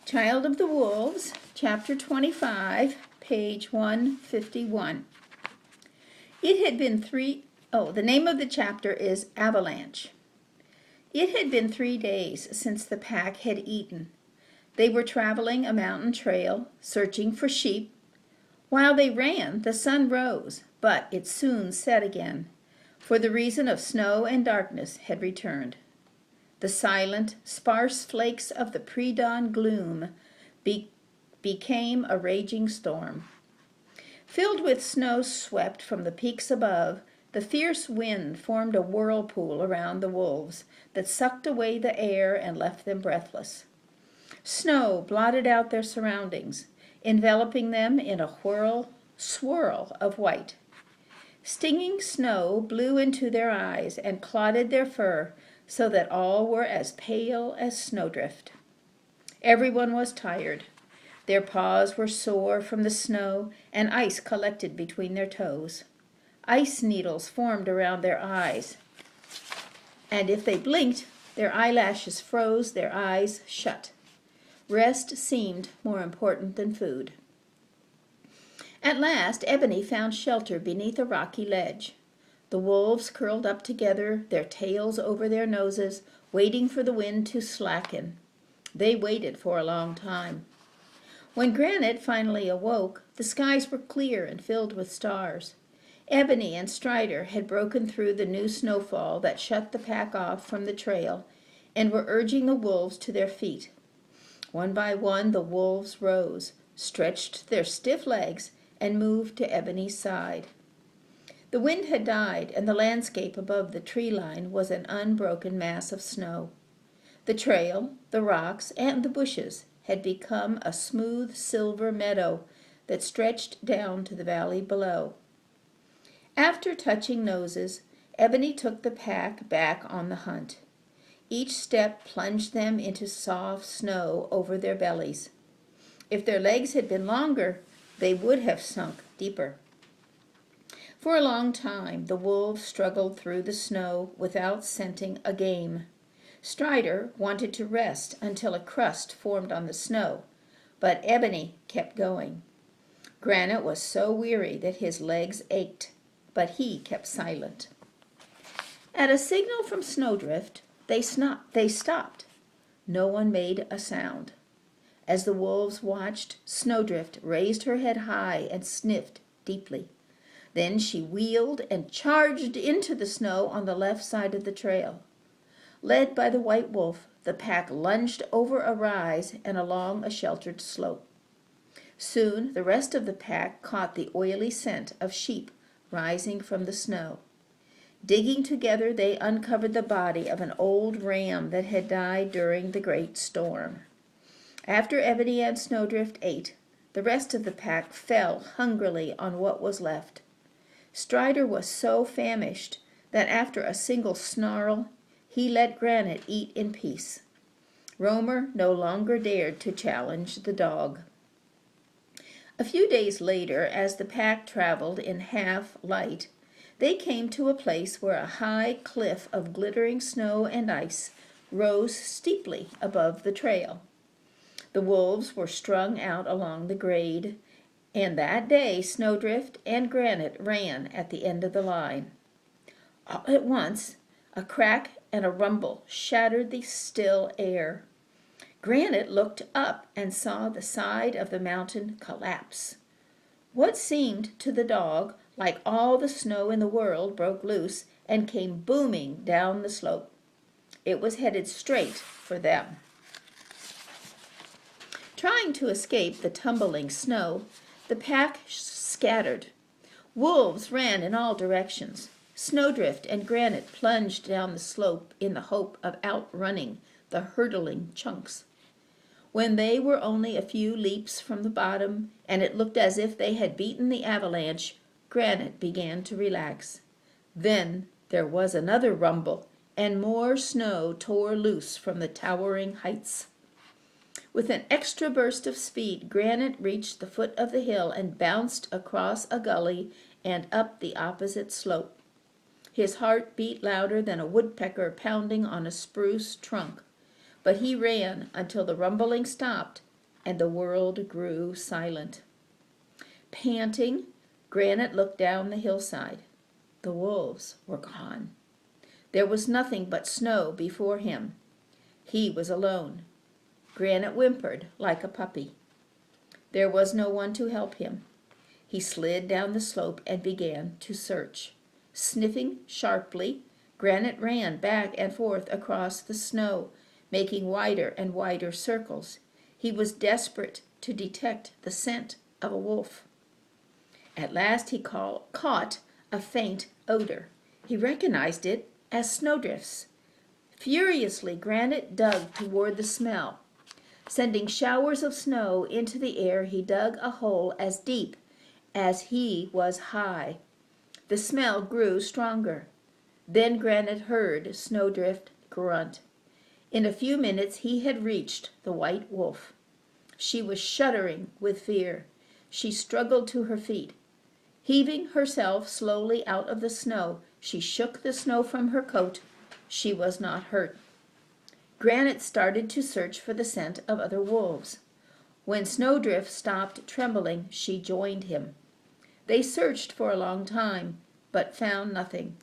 Child of the Wolves, Chapter 25, page 151. The name of the chapter is Avalanche. It had been 3 days since the pack had eaten. They were traveling a mountain trail, searching for sheep. While they ran, the sun rose, but it soon set again, for the reason of snow and darkness had returned. The silent, sparse flakes of the pre-dawn gloom became a raging storm. Filled with snow swept from the peaks above, the fierce wind formed a whirlpool around the wolves that sucked away the air and left them breathless. Snow blotted out their surroundings, enveloping them in a swirl of white. Stinging snow blew into their eyes and clotted their fur, so that all were as pale as snowdrift. Everyone was tired. Their paws were sore from the snow, and ice collected between their toes. Ice needles formed around their eyes, and if they blinked, their eyelashes froze their eyes shut. Rest seemed more important than food. At last, Ebony found shelter beneath a rocky ledge. The wolves curled up together, their tails over their noses, waiting for the wind to slacken. They waited for a long time. When Granite finally awoke, the skies were clear and filled with stars. Ebony and Strider had broken through the new snowfall that shut the pack off from the trail and were urging the wolves to their feet. One by one, the wolves rose, stretched their stiff legs, and moved to Ebony's side. The wind had died, and the landscape above the tree line was an unbroken mass of snow. The trail, the rocks, and the bushes had become a smooth silver meadow that stretched down to the valley below. After touching noses, Ebony took the pack back on the hunt. Each step plunged them into soft snow over their bellies. If their legs had been longer, they would have sunk deeper. For a long time, the wolves struggled through the snow without scenting a game. Strider wanted to rest until a crust formed on the snow, but Ebony kept going. Granite was so weary that his legs ached, but he kept silent. At a signal from Snowdrift, they stopped. No one made a sound. As the wolves watched, Snowdrift raised her head high and sniffed deeply. Then she wheeled and charged into the snow on the left side of the trail. Led by the white wolf, the pack lunged over a rise and along a sheltered slope. Soon the rest of the pack caught the oily scent of sheep rising from the snow. Digging together, they uncovered the body of an old ram that had died during the great storm. After Ebony and Snowdrift ate, the rest of the pack fell hungrily on what was left. Strider was so famished that after a single snarl, he let Granite eat in peace. Romer no longer dared to challenge the dog. A few days later, as the pack traveled in half light, they came to a place where a high cliff of glittering snow and ice rose steeply above the trail. The wolves were strung out along the grade, and that day Snowdrift and Granite ran at the end of the line. All at once, a crack and a rumble shattered the still air. Granite looked up and saw the side of the mountain collapse. What seemed to the dog like all the snow in the world broke loose and came booming down the slope. It was headed straight for them. Trying to escape the tumbling snow, the pack scattered. Wolves ran in all directions. Snowdrift and Granite plunged down the slope in the hope of outrunning the hurtling chunks. When they were only a few leaps from the bottom, and it looked as if they had beaten the avalanche, Granite began to relax. Then there was another rumble, and more snow tore loose from the towering heights. With an extra burst of speed, Granite reached the foot of the hill and bounced across a gully and up the opposite slope. His heart beat louder than a woodpecker pounding on a spruce trunk, but he ran until the rumbling stopped and the world grew silent. Panting, Granite looked down the hillside. The wolves were gone. There was nothing but snow before him. He was alone. Granite whimpered like a puppy. There was no one to help him. He slid down the slope and began to search. Sniffing sharply, Granite ran back and forth across the snow, making wider and wider circles. He was desperate to detect the scent of a wolf. At last he caught a faint odor. He recognized it as snowdrifts. Furiously, Granite dug toward the smell. Sending showers of snow into the air, he dug a hole as deep as he was high. The smell grew stronger. Then Granite heard Snowdrift grunt. In a few minutes he had reached the white wolf. She was shuddering with fear. She struggled to her feet. Heaving herself slowly out of the snow, she shook the snow from her coat. She was not hurt. Granite started to search for the scent of other wolves. When Snowdrift stopped trembling, she joined him. They searched for a long time, but found nothing.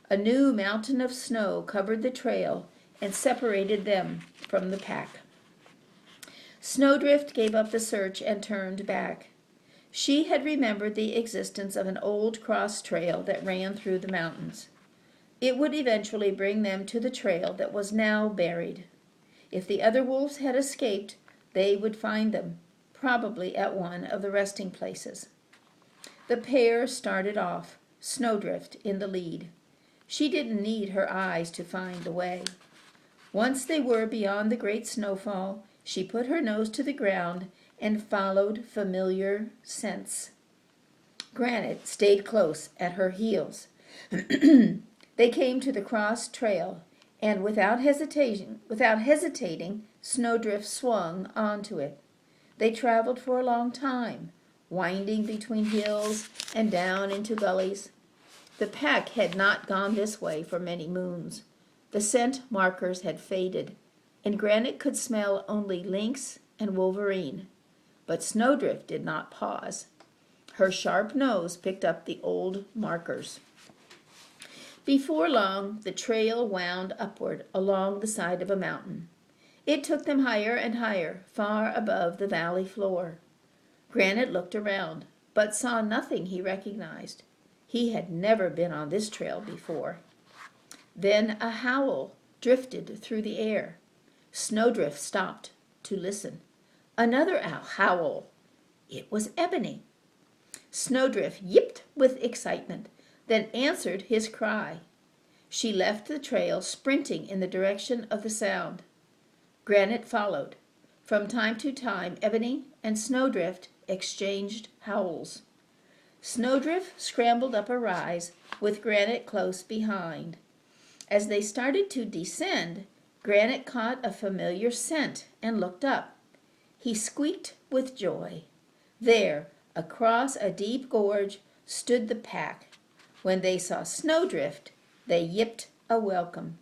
A new mountain of snow covered the trail and separated them from the pack. Snowdrift gave up the search and turned back. She had remembered the existence of an old cross trail that ran through the mountains. It would eventually bring them to the trail that was now buried. If the other wolves had escaped, they would find them, probably at one of the resting places. The pair started off, Snowdrift in the lead. She didn't need her eyes to find the way. Once they were beyond the great snowfall, she put her nose to the ground and followed familiar scents. Granite stayed close at her heels. They came to the cross trail, and without hesitating, Snowdrift swung onto it. They traveled for a long time, winding between hills and down into gullies. The pack had not gone this way for many moons. The scent markers had faded, and Granite could smell only lynx and wolverine. But Snowdrift did not pause. Her sharp nose picked up the old markers. Before long, the trail wound upward along the side of a mountain. It took them higher and higher, far above the valley floor. Granite looked around, but saw nothing he recognized. He had never been on this trail before. Then a howl drifted through the air. Snowdrift stopped to listen. Another howl. It was Ebony. Snowdrift yipped with excitement, then answered his cry. She left the trail, sprinting in the direction of the sound. Granite followed. From time to time, Ebony and Snowdrift exchanged howls. Snowdrift scrambled up a rise, with Granite close behind. As they started to descend, Granite caught a familiar scent and looked up. He squeaked with joy. There, across a deep gorge, stood the pack. When they saw Snowdrift, they yipped a welcome.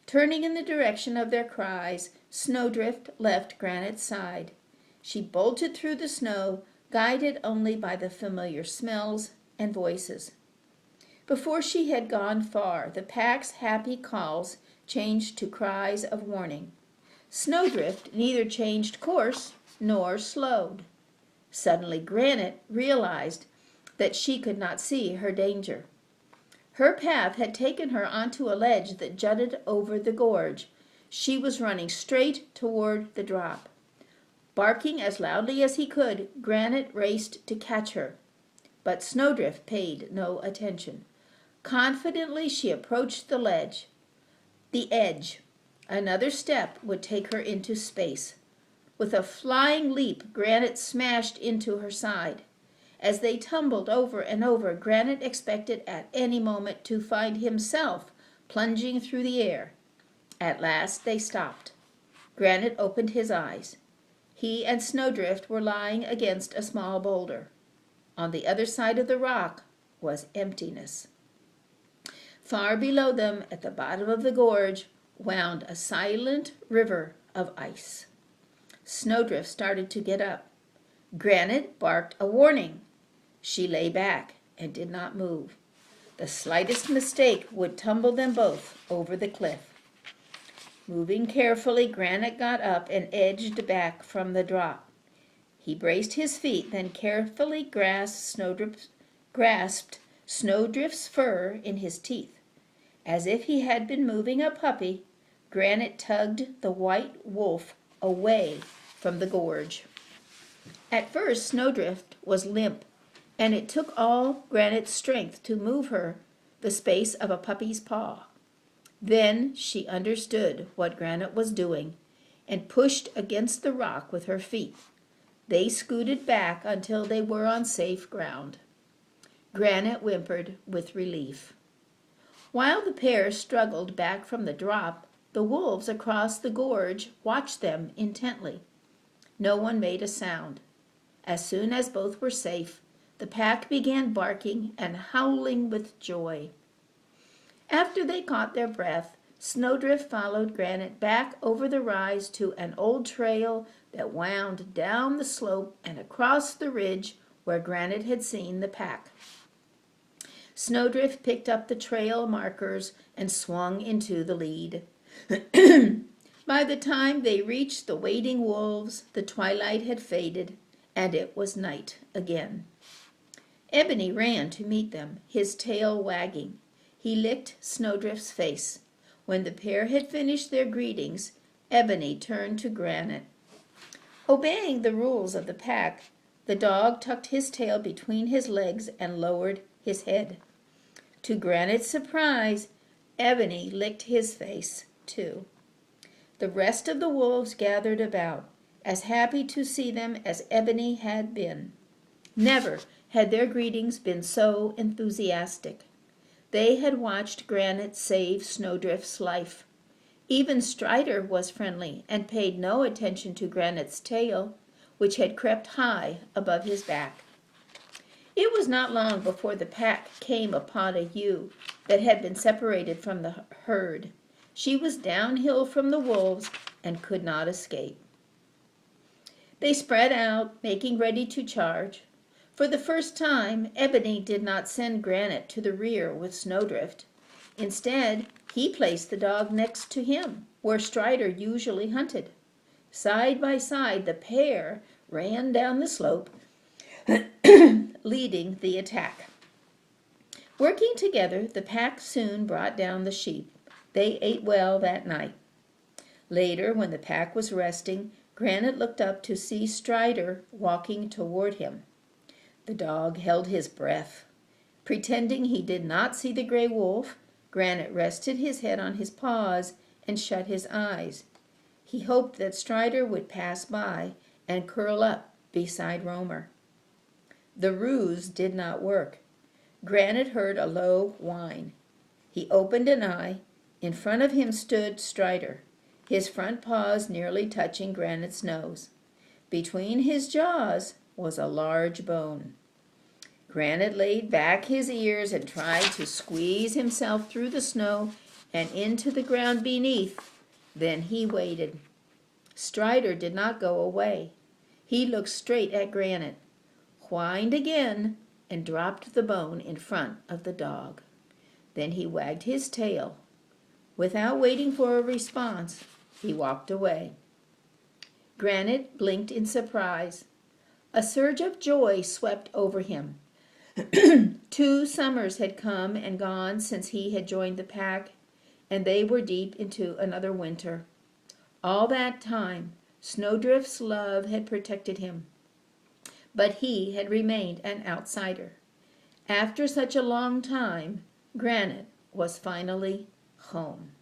Turning in the direction of their cries, Snowdrift left Granite's side. She bolted through the snow, guided only by the familiar smells and voices. Before she had gone far, the pack's happy calls changed to cries of warning. Snowdrift neither changed course nor slowed. Suddenly Granite realized that she could not see her danger. Her path had taken her onto a ledge that jutted over the gorge. She was running straight toward the drop. Barking as loudly as he could, Granite raced to catch her. But Snowdrift paid no attention. Confidently she approached the ledge. The edge. Another step would take her into space. With a flying leap, Granite smashed into her side. As they tumbled over and over, Granite expected at any moment to find himself plunging through the air. At last they stopped. Granite opened his eyes. He and Snowdrift were lying against a small boulder. On the other side of the rock was emptiness. Far below them, at the bottom of the gorge, wound a silent river of ice. Snowdrift started to get up. Granite barked a warning. She lay back and did not move. The slightest mistake would tumble them both over the cliff. Moving carefully, Granite got up and edged back from the drop. He braced his feet, then carefully grasped Snowdrift's fur in his teeth. As if he had been moving a puppy, Granite tugged the white wolf away from the gorge. At first, Snowdrift was limp, and it took all Granite's strength to move her the space of a puppy's paw. Then she understood what Granite was doing and pushed against the rock with her feet. They scooted back until they were on safe ground. Granite whimpered with relief. While the pair struggled back from the drop, the wolves across the gorge watched them intently. No one made a sound. As soon as both were safe, the pack began barking and howling with joy. After they caught their breath, Snowdrift followed Granite back over the rise to an old trail that wound down the slope and across the ridge where Granite had seen the pack. Snowdrift picked up the trail markers and swung into the lead. By the time they reached the waiting wolves, the twilight had faded, and it was night again. Ebony ran to meet them, his tail wagging. He licked Snowdrift's face. When the pair had finished their greetings, Ebony turned to Granite. Obeying the rules of the pack, the dog tucked his tail between his legs and lowered his head. To Granite's surprise, Ebony licked his face, too. The rest of the wolves gathered about, as happy to see them as Ebony had been. Never had their greetings been so enthusiastic. They had watched Granite save Snowdrift's life. Even Strider was friendly and paid no attention to Granite's tail, which had crept high above his back. It was not long before the pack came upon a ewe that had been separated from the herd. She was downhill from the wolves and could not escape. They spread out, making ready to charge. For the first time, Ebony did not send Granite to the rear with Snowdrift. Instead, he placed the dog next to him, where Strider usually hunted. Side by side, the pair ran down the slope, leading the attack. Working together, the pack soon brought down the sheep. They ate well that night. Later, when the pack was resting, Granite looked up to see Strider walking toward him. The dog held his breath. Pretending he did not see the gray wolf, Granite rested his head on his paws and shut his eyes. He hoped that Strider would pass by and curl up beside Romer. The ruse did not work. Granite heard a low whine. He opened an eye. In front of him stood Strider, his front paws nearly touching Granite's nose. Between his jaws was a large bone. Granite laid back his ears and tried to squeeze himself through the snow and into the ground beneath. Then he waited. Strider did not go away. He looked straight at Granite, whined again, and dropped the bone in front of the dog. Then he wagged his tail. Without waiting for a response, he walked away. Granite blinked in surprise. A surge of joy swept over him. 2 summers had come and gone since he had joined the pack, and they were deep into another winter. All that time, Snowdrift's love had protected him, but he had remained an outsider. After such a long time, Granite was finally home.